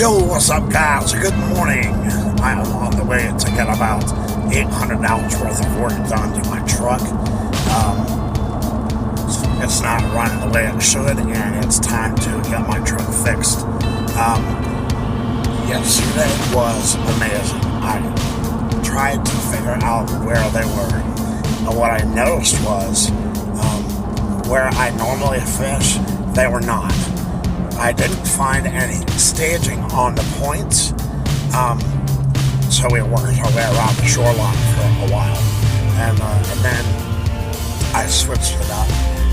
Yo, what's up, guys? Good morning. I am on the way to get about $800 worth of work done to my truck. It's not running the way it should, and it's time to get my truck fixed. Yesterday was amazing. I tried to figure out where they were, and what I noticed was where I normally fish, they were not. I didn't find any staging on the points, so we worked our way around the shoreline for a while, and then I switched it up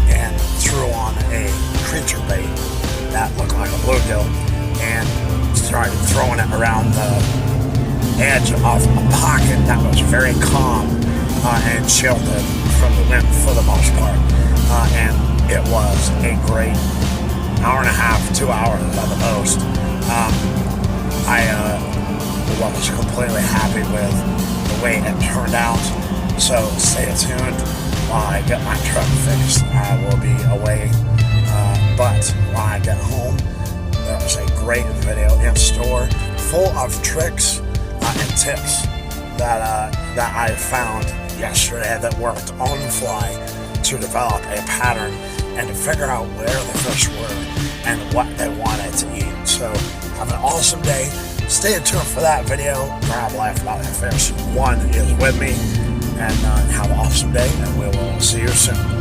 and threw on a creature bait that looked like a bluegill and started throwing it around the edge of a pocket that was very calm and shielded from the wind for the most part, and it was a great hour and a half, 2 hours at the most. I was completely happy with the way it turned out. So stay tuned while I get my truck fixed. I will be away, but when I get home, there's a great video in store full of tricks and tips that I found yesterday that worked on the fly to develop a pattern and to figure out where the fish were and what they wanted to eat. So have an awesome day. Stay tuned for that video. Grab Life About the Fish 1 is with me. And have an awesome day, and we will see you soon.